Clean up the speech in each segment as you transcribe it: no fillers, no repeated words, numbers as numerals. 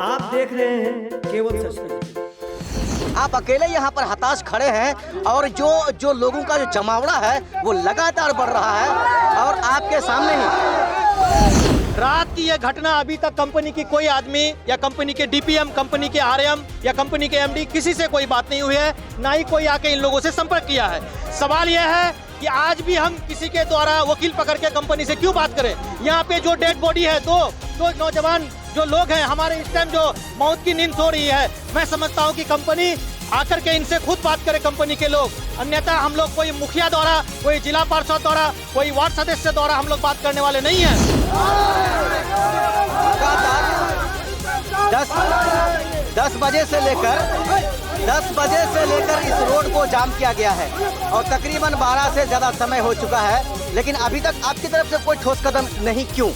आप देख रहे हैं केवल सच। आप अकेले यहाँ पर हताश खड़े हैं और जो लोगों का जो जमावड़ा है वो लगातार बढ़ रहा है और आपके सामने ही रात की यह घटना अभी तक कंपनी की कोई आदमी या कंपनी के डीपीएम, कंपनी के आरएम या कंपनी के एमडी किसी से कोई बात नहीं हुई है, ना ही कोई आके इन लोगों से संपर्क किया है। सवाल यह है कि आज भी हम किसी के द्वारा वकील पकड़ के कंपनी से क्यों बात करें। यहाँ पे जो डेड बॉडी है, दो नौजवान जो लोग हैं हमारे इस टाइम जो मौत की नींद सो रही है, मैं समझता हूँ कि कंपनी आकर के इनसे खुद बात करे, कंपनी के लोग। अन्यथा हम लोग कोई मुखिया द्वारा, कोई जिला पार्षद द्वारा, कोई वार्ड सदस्य द्वारा हम लोग बात करने वाले नहीं हैं। लगातार 10 बजे से लेकर इस रोड को जाम किया गया है और तकरीबन 12 से ज़्यादा समय हो चुका है, लेकिन अभी तक आपकी तरफ से कोई ठोस कदम नहीं। क्यों?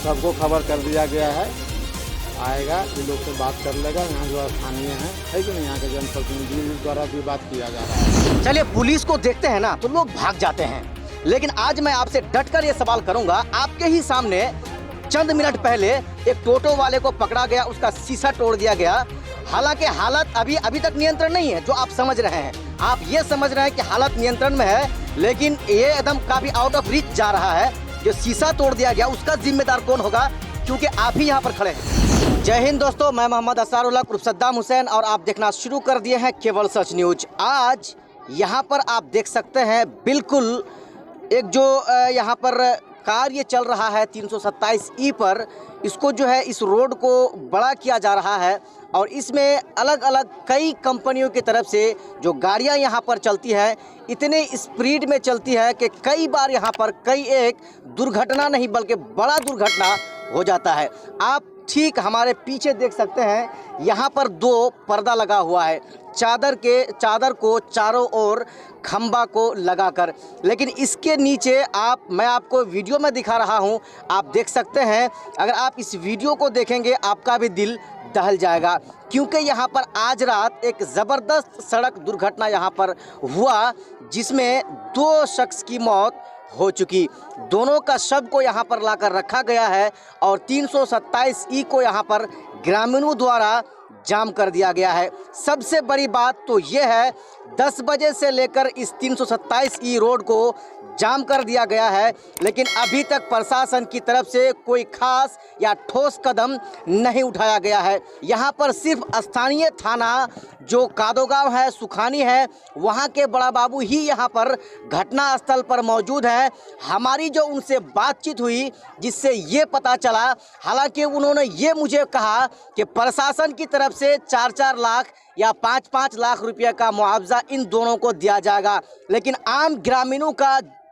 सबको खबर कर दिया गया है, आएगा, इन लोग से बात कर लेगा। यहाँ जो स्थानीय है कि नहीं, यहाँ के जनप्रतिनिधि द्वारा भी बात किया जा रहा है। चलिए, पुलिस को देखते हैं ना तो लोग भाग जाते हैं, लेकिन आज मैं आपसे डटकर ये सवाल करूंगा। आपके ही सामने चंद मिनट पहले एक टोटो वाले को पकड़ा गया, उसका शीशा तोड़ दिया गया। हालांकि हालत अभी तक नियंत्रण नहीं है, जो आप समझ रहे हैं। आप ये समझ रहे हैं कि हालत नियंत्रण में है, लेकिन ये एकदम काफी आउट ऑफ रीच जा रहा है। जो शीशा तोड़ दिया गया उसका जिम्मेदार कौन होगा, क्योंकि आप ही यहाँ पर खड़े हैं। जय हिंद दोस्तों, मैं मोहम्मद असारुल्लाह उर्फ सद्दाम हुसैन और आप देखना शुरू कर दिए हैं केवल सच न्यूज। आज यहाँ पर आप देख सकते हैं बिल्कुल एक जो यहाँ पर कार्य चल रहा है 327E पर, इसको जो है इस रोड को बड़ा किया जा रहा है और इसमें अलग अलग कई कंपनियों की तरफ से जो गाड़ियां यहाँ पर चलती है, इतने स्पीड में चलती है कि कई बार यहाँ पर एक दुर्घटना नहीं बल्कि बड़ा दुर्घटना हो जाता है। आप ठीक हमारे पीछे देख सकते हैं, यहाँ पर 2 पर्दा लगा हुआ है, चादर को चारों ओर खंबा को लगाकर। लेकिन इसके नीचे मैं आपको वीडियो में दिखा रहा हूँ, आप देख सकते हैं। अगर आप इस वीडियो को देखेंगे आपका भी दिल दहल जाएगा, क्योंकि यहाँ पर आज रात एक ज़बरदस्त सड़क दुर्घटना यहाँ पर हुआ, जिसमें 2 शख्स की मौत हो चुकी। दोनों का शव को यहाँ पर लाकर रखा गया है और 327E को यहाँ पर ग्रामीणों द्वारा जाम कर दिया गया है। सबसे बड़ी बात तो ये है, 10 बजे से लेकर इस 327E रोड को जाम कर दिया गया है, लेकिन अभी तक प्रशासन की तरफ से कोई खास या ठोस कदम नहीं उठाया गया है। यहाँ पर सिर्फ स्थानीय थाना जो कादोगांव है, सुखानी है, वहाँ के बड़ा बाबू ही यहाँ पर घटना स्थल पर मौजूद है। हमारी जो उनसे बातचीत हुई, जिससे ये पता चला, हालांकि उन्होंने ये मुझे कहा कि प्रशासन की तरफ से 4-4 लाख या 5-5 लाख रुपये का मुआवजा इन दोनों को दिया जाएगा, लेकिन आम ग्रामीणों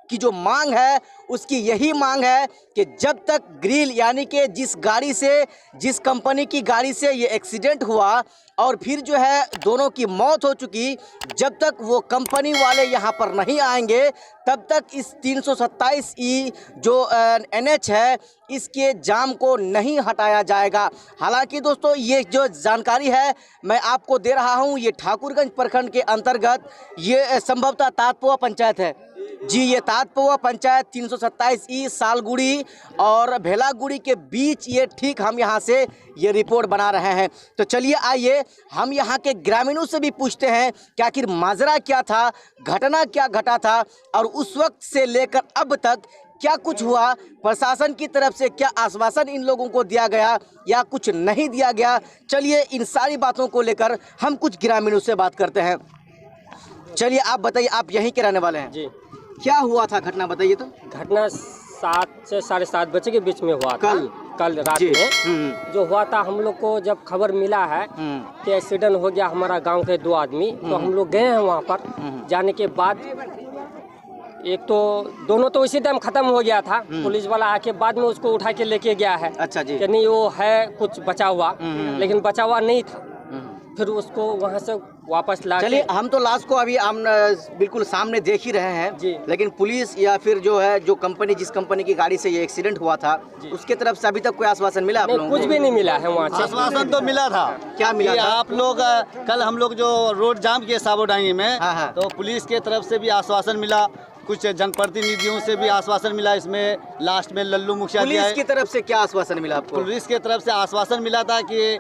की जो मांग है उसकी यही मांग है कि जब तक ग्रिल यानी कि जिस कंपनी की गाड़ी से ये एक्सीडेंट हुआ और फिर जो है दोनों की मौत हो चुकी, जब तक वो कंपनी वाले यहाँ पर नहीं आएंगे तब तक इस 327E जो NH है इसके जाम को नहीं हटाया जाएगा। हालांकि दोस्तों, ये जो जानकारी है मैं आपको दे रहा हूँ, ये ठाकुरगंज प्रखंड के अंतर्गत ये संभवतः तातपुआ पंचायत है जी। ये तातपुआ पंचायत 327E सालगुड़ी और भेलागुड़ी के बीच ये ठीक हम यहाँ से ये रिपोर्ट बना रहे हैं। तो चलिए आइए हम यहाँ के ग्रामीणों से भी पूछते हैं कि आखिर माजरा क्या था, घटना क्या घटा था और उस वक्त से लेकर अब तक क्या कुछ हुआ, प्रशासन की तरफ से क्या आश्वासन इन लोगों को दिया गया या कुछ नहीं दिया गया। चलिए इन सारी बातों को लेकर हम कुछ ग्रामीणों से बात करते हैं। चलिए आप बताइए, आप यहीं के रहने वाले हैं जी, क्या हुआ था घटना बताइए। तो घटना 7 से 7:30 बजे के बीच में हुआ था, कल रात में जो हुआ था। हम लोग को जब खबर मिला है कि एक्सीडेंट हो गया हमारा गांव के 2 आदमी, तो हम लोग गए हैं वहां पर। जाने के बाद एक तो दोनों तो इसी टाइम खत्म हो गया था, पुलिस वाला आके बाद में उसको उठा के लेके गया है। अच्छा जी। कि नहीं वो है कुछ बचा हुआ, लेकिन बचा हुआ नहीं था। फिर उसको वहाँ से वापस ला। चलिए, हम तो लाश को अभी हम बिल्कुल सामने देख ही रहे हैं जी, लेकिन पुलिस या फिर जो है जो कंपनी जिस कंपनी की गाड़ी से ये एक्सीडेंट हुआ था उसके तरफ से अभी तक कोई आश्वासन मिला आप लोगों को? कुछ भी नहीं मिला है वहाँ से। आश्वासन तो मिला था। क्या मिला था? आप लोग कल हम लोग जो रोड जाम किए साबोडांगी में, हाँ। तो पुलिस के तरफ से भी आश्वासन मिला कुछ जनप्रतिनिधियों से भी आश्वासन मिला। इसमें लास्ट में लल्लू मुखिया दिया पुलिस है। की तरफ से क्या आश्वासन मिला आपको? पुलिस की तरफ से आश्वासन मिला था कि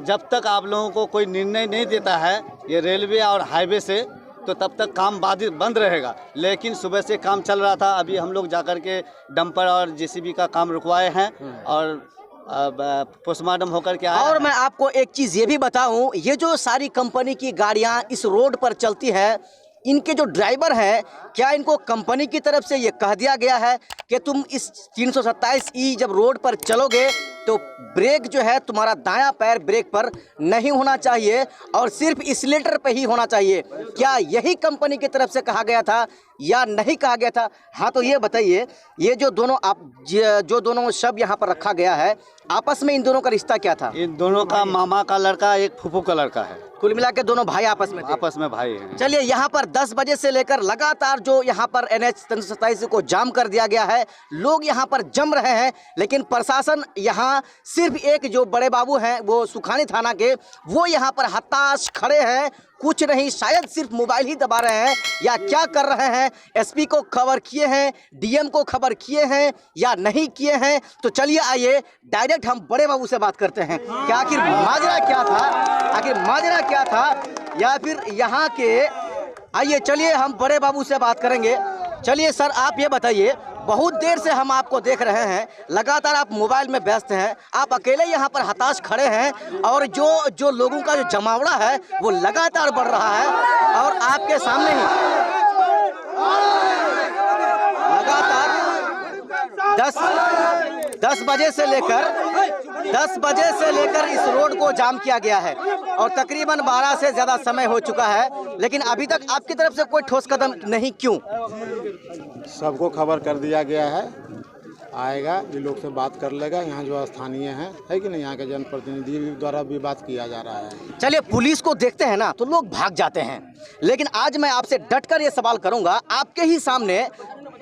जब तक आप लोगों को कोई निर्णय नहीं देता है ये रेलवे और हाईवे से, तो तब तक काम बाधित बंद रहेगा। लेकिन सुबह से काम चल रहा था। अभी हम लोग जाकर के डंपर और जेसीबी का काम रुकवाए हैं और पोस्टमार्टम होकर के आया। और मैं आपको एक चीज़ ये भी बताऊं, ये जो सारी कंपनी की गाड़ियां इस रोड पर चलती है, इनके जो ड्राइवर हैं, क्या इनको कंपनी की तरफ से ये कह दिया गया है कि तुम इस 327E जब रोड पर चलोगे तो ब्रेक जो है तुम्हारा दायां पैर ब्रेक पर नहीं होना चाहिए और सिर्फ एक्सीलेटर पे ही होना चाहिए? क्या यही कंपनी की तरफ से कहा गया था या नहीं कहा गया था? हाँ, तो ये बताइए, ये जो दोनों शब्द यहाँ पर रखा गया है, आपस में इन दोनों का रिश्ता क्या था? इन दोनों का मामा का लड़का, एक फूफू का लड़का है। कुल मिला के दोनों भाई आपस में थे? आपस में भाई हैं। चलिए, यहाँ पर 10 बजे से लेकर लगातार जो यहाँ पर NH 327 को जाम कर दिया गया है, लोग यहाँ पर जम रहे हैं, लेकिन प्रशासन यहाँ सिर्फ एक जो बड़े बाबू हैं वो सुखानी थाना के, वो यहाँ पर हताश खड़े हैं, कुछ नहीं, शायद सिर्फ मोबाइल ही दबा रहे हैं या क्या कर रहे हैं। SP को खबर किए हैं, DM को खबर किए हैं या नहीं किए हैं? तो चलिए आइए डायरेक्ट हम बड़े बाबू से बात करते हैं कि आखिर माजरा क्या था, या फिर यहाँ के, आइए चलिए हम बड़े बाबू से बात करेंगे। चलिए सर, आप ये बताइए, बहुत देर से हम आपको देख रहे हैं, लगातार आप मोबाइल में व्यस्त हैं, आप अकेले यहाँ पर हताश खड़े हैं और जो लोगों का जो जमावड़ा है वो लगातार बढ़ रहा है और आपके सामने ही लगातार 10 बजे से लेकर इस रोड को जाम किया गया है और तकरीबन 12 से ज़्यादा समय हो चुका है, लेकिन अभी तक आपकी तरफ से कोई ठोस कदम नहीं। क्यों? सबको खबर कर दिया गया है, आएगा, ये लोग से बात कर लेगा। यहाँ जो स्थानीय है कि नहीं, यहाँ के जनप्रतिनिधि द्वारा भी बात किया जा रहा है। चलिए, पुलिस को देखते हैं ना तो लोग भाग जाते हैं, लेकिन आज मैं आपसे डटकर ये सवाल करूंगा। आपके ही सामने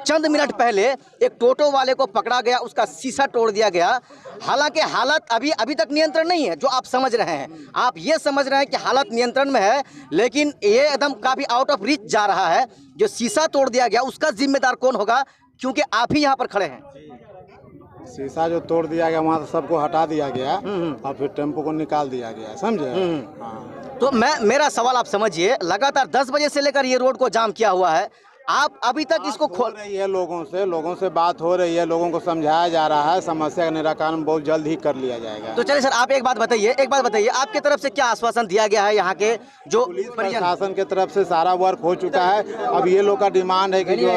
चंद मिनट पहले एक टोटो वाले को पकड़ा गया, उसका शीशा तोड़ दिया गया। हालांकि हालत अभी तक नियंत्रण नहीं है, जो आप समझ रहे हैं। आप ये समझ रहे हैं कि हालत नियंत्रण में है, लेकिन ये एकदम काफ़ी आउट ऑफ रीच जा रहा है। जो शीशा तोड़ दिया गया उसका जिम्मेदार कौन होगा, क्योंकि आप ही यहाँ पर खड़े हैं। शीशा जो तोड़ दिया गया वहाँ से सबको हटा दिया गया और फिर टेम्पो को निकाल दिया गया, समझे? हाँ। तो मेरा सवाल आप समझिए, लगातार 10 बजे से लेकर ये रोड को जाम किया हुआ है, आप अभी तक इसको खोल रही है, लोगों से बात हो रही है, लोगों को समझाया जा रहा है, समस्या का निराकरण बहुत जल्द ही कर लिया जाएगा। तो चलिए सर, आप एक बात बताइए, आपके तरफ से क्या आश्वासन दिया गया है? यहाँ के जो प्रशासन के तरफ से सारा वर्क हो चुका है। अब ये लोग का डिमांड है कि जो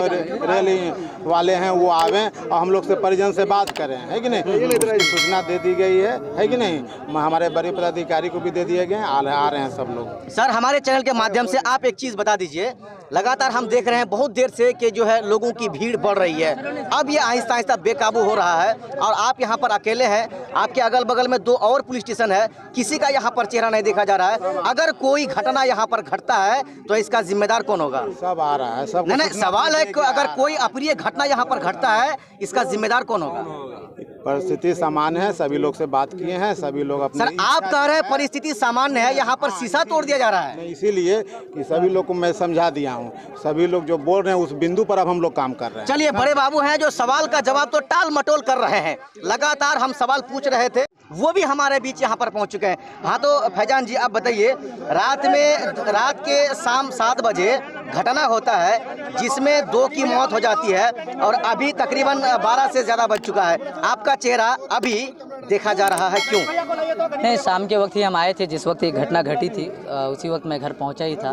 रेल वाले हैं वो आवें और हम लोग से परिजन से बात करें, है कि नहीं? सूचना दे दी गई है कि नहीं? हमारे बड़े पदाधिकारी को भी दे दिए गए, आ रहे हैं सब लोग। सर, हमारे चैनल के माध्यम से आप एक चीज़ बता दीजिए, लगातार हम देख रहे हैं बहुत देर से कि जो है लोगों की भीड़ बढ़ रही है, अब ये आहिस्ता आहिस्ता बेकाबू हो रहा है और आप यहाँ पर अकेले हैं। आपके अगल बगल में 2 और पुलिस स्टेशन है, किसी का यहाँ पर चेहरा नहीं देखा जा रहा है। अगर कोई घटना यहाँ पर घटता है तो इसका जिम्मेदार कौन होगा? सब आ रहा है, सब। नहीं, सवाल है कि अगर कोई अप्रिय घटना यहाँ पर घटता है, इसका जिम्मेदार कौन होगा? परिस्थिति सामान्य है, सभी लोग से बात किए हैं, सभी लोग अपने। सर, आप कह रहे हैं परिस्थिति सामान्य है, यहाँ पर शीशा तोड़ दिया जा रहा है। इसीलिए कि सभी लोग को मैं समझा दिया हूँ, सभी लोग जो बोल रहे हैं उस बिंदु पर अब हम लोग काम कर रहे हैं। चलिए, बड़े बाबू हैं जो सवाल का जवाब तो टाल मटोल कर रहे हैं, लगातार हम सवाल पूछ रहे थे, वो भी हमारे बीच यहाँ पर पहुँच चुके हैं। हाँ, तो फैजान जी आप बताइए, रात के शाम 7 बजे घटना होता है जिसमें 2 की मौत हो जाती है और अभी तकरीबन 12 से ज़्यादा बज चुका है, आपका चेहरा अभी देखा जा रहा है, क्यों? नहीं, शाम के वक्त ही हम आए थे, जिस वक्त ये घटना घटी थी उसी वक्त मैं घर पहुंचा ही था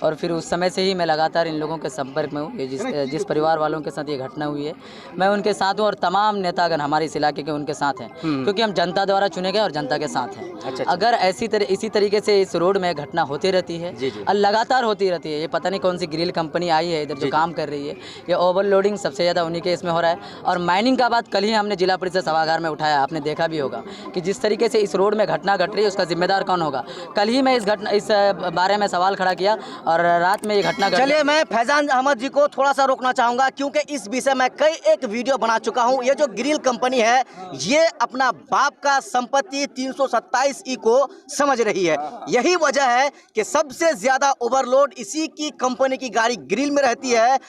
और फिर उस समय से ही मैं लगातार इन लोगों के संपर्क में हूँ। जिस परिवार वालों के साथ ये घटना हुई है मैं उनके साथ हूँ और तमाम नेतागण हमारे इस इलाके के उनके साथ हैं, क्योंकि हम जनता द्वारा चुने गए और जनता के साथ हैं। अच्छा। अगर इसी तरीके से इस रोड में घटना होती रहती है और लगातार होती रहती है, ये पता नहीं कौन सी ग्रिल कंपनी आई है इधर जो काम कर रही है, ये ओवरलोडिंग सबसे ज़्यादा उन्हीं के इसमें हो रहा है। और माइनिंग का बात कल ही हमने जिला परिषद सभागार में उठाया, आपने देखा देखा भी होगा कि जिस तरीके से इस रोड में घटना घट रही है उसका जिम्मेदार कौन होगा। कल ही मैं इस बारे में सवाल खड़ा किया और रात में ये घटना घट। चलिए मैं फैजान अहमद जी को थोड़ा सा रोकना चाहूंगा क्योंकि इस विषय में कई एक वीडियो बना चुका हूं। ये जो ग्रिल कंपनी है ये अपना बाप का संपत्ति 327E को समझ रही है। यही वजह है कि सबसे ज्यादा ओवरलोड इसी की कंपनी की गाड़ी ग्रिल में रहती है।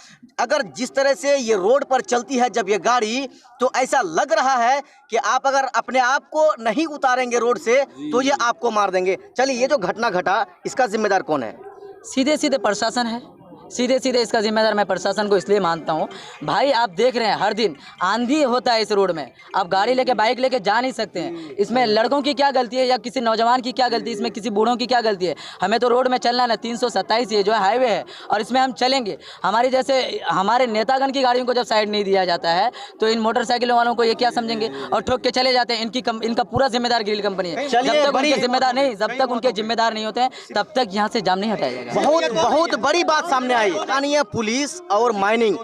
अगर जिस तरह से ये रोड पर चलती है जब ये गाड़ी, तो ऐसा लग रहा है कि आप अगर अपने आप को नहीं उतारेंगे रोड से तो ये आपको मार देंगे। चलिए ये जो घटना घटा इसका जिम्मेदार कौन है? सीधे सीधे प्रशासन है। सीधे सीधे इसका जिम्मेदार मैं प्रशासन को इसलिए मानता हूँ। भाई आप देख रहे हैं हर दिन आंधी होता है इस रोड में, आप गाड़ी लेके बाइक लेके जा नहीं सकते हैं। इसमें लड़कों की क्या गलती है या किसी नौजवान की क्या गलती है, इसमें किसी बूढ़ों की क्या गलती है? हमें तो रोड में चलना ना, 327 ये जो है हाईवे है और इसमें हम चलेंगे। हमारी जैसे हमारे नेतागण की गाड़ियों को जब साइड नहीं दिया जाता है तो इन मोटरसाइकिलों वालों को ये क्या समझेंगे और ठोक के चले जाते हैं। इनका पूरा जिम्मेदार ग्रिल कंपनी है। जब तक उनके जिम्मेदार नहीं होते हैं तब तक यहाँ से जाम नहीं हटाया जाएगा। बहुत बड़ी बात सामने आई। स्थानीय पुलिस और माइनिंग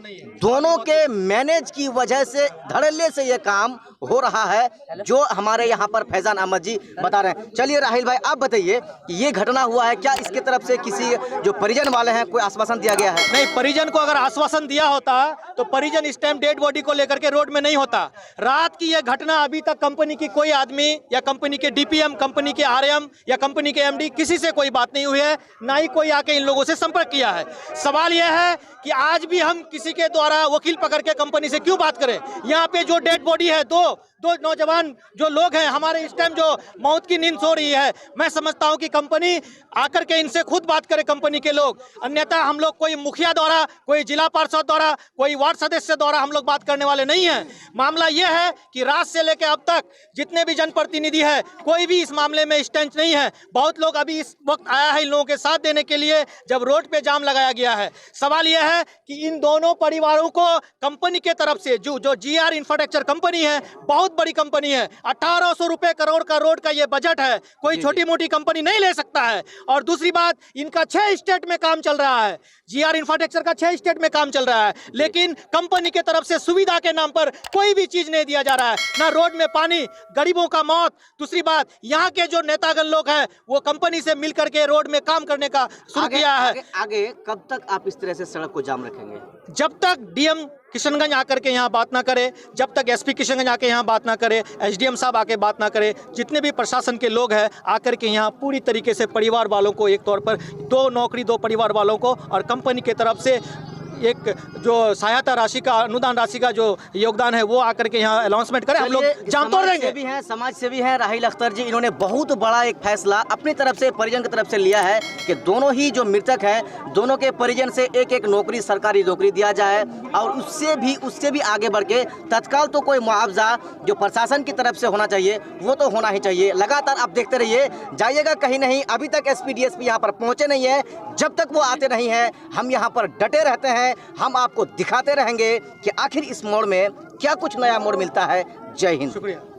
दोनों के मैनेज की वजह से धड़ल्ले से ये काम हो रहा है जो हमारे यहाँ पर फैजान अहमद जी बता रहे हैं। चलिए राहिल भाई आप बताइए कि ये घटना हुआ है, क्या इसके तरफ से किसी जो परिजन वाले हैं कोई आश्वासन दिया गया है? नहीं, परिजन को अगर आश्वासन दिया होता तो परिजन इस टाइम डेड बॉडी को लेकर के रोड में नहीं होता। रात की यह घटना अभी तक कंपनी की कोई आदमी या कंपनी के डीपीएम, कंपनी के आरएम या कंपनी के एमडी किसी से कोई बात नहीं हुई है, ना ही कोई आके इन लोगों से संपर्क किया है। सवाल यह है कि आज भी हम किसी के द्वारा वकील पकड़ के कंपनी से क्यों बात करें? यहाँ पे जो डेड बॉडी है, दो नौजवान जो लोग हैं हमारे इस टाइम जो मौत की नींद सो रही है, मैं समझता हूं कि कंपनी आकर के इनसे खुद बात करे, कंपनी के लोग। अन्यथा हम लोग कोई मुखिया द्वारा, कोई जिला पार्षद द्वारा, कोई वार्ड सदस्य द्वारा हम लोग बात करने वाले नहीं हैं। मामला यह है कि रात से लेकर अब तक जितने भी जनप्रतिनिधि है कोई भी इस मामले में स्टैंड नहीं है। बहुत लोग अभी इस वक्त आया है इन लोगों के साथ देने के लिए जब रोड पे जाम लगाया गया है। सवाल यह है कि इन दोनों परिवारों को कंपनी के तरफ से जो GR इंफ्रास्ट्रक्चर कंपनी है, बहुत बड़ी कंपनी है, 1800 रुपए करोड़ का रोड का ये बजट है, कोई छोटी मोटी कंपनी नहीं ले सकता है। और दूसरी बात, इनका 6 स्टेट में काम चल रहा है, GR इंफ्रास्ट्रक्चर का 6 स्टेट में काम चल रहा है, लेकिन कंपनी के तरफ से सुविधा के नाम पर कोई भी चीज नहीं दिया जा रहा है। ना रोड में पानी, गरीबों का मौत। दूसरी बात, यहाँ के जो नेतागण लोग हैं वो कंपनी से मिल करके रोड में काम करने का शुरू किया है। आगे कब तक आप इस तरह से सड़क को जाम रखेंगे? जब तक डीएम किशनगंज आकर के यहाँ बात ना करे, जब तक एसपी किशनगंज आके यहाँ बात ना करे, एसडीएम साहब आके बात ना करे, जितने भी प्रशासन के लोग हैं आकर के यहाँ पूरी तरीके से परिवार वालों को, एक तौर पर 2 नौकरी 2 परिवार वालों को और कंपनी के तरफ से एक जो सहायता राशि का, अनुदान राशि का जो योगदान है वो आकर के यहाँ अनाउंसमेंट करें। हम लोग जाम तोड़ देंगे। भी हैं, समाज सेवी हैं राहिल अख्तर जी, इन्होंने बहुत बड़ा एक फैसला अपनी तरफ से, परिजन की तरफ से लिया है कि दोनों ही जो मृतक हैं दोनों के परिजन से एक नौकरी, सरकारी नौकरी दिया जाए और उससे भी आगे बढ़ के तत्काल तो कोई मुआवजा जो प्रशासन की तरफ से होना चाहिए वो तो होना ही चाहिए। लगातार आप देखते रहिए, जाइएगा कहीं नहीं। अभी तक एसपी डीएसपी यहाँ पर पहुँचे नहीं है। जब तक वो आते नहीं हैं हम यहाँ पर डटे रहते हैं। हम आपको दिखाते रहेंगे कि आखिर इस मोड़ में क्या कुछ नया मोड़ मिलता है। जय हिंद। शुक्रिया।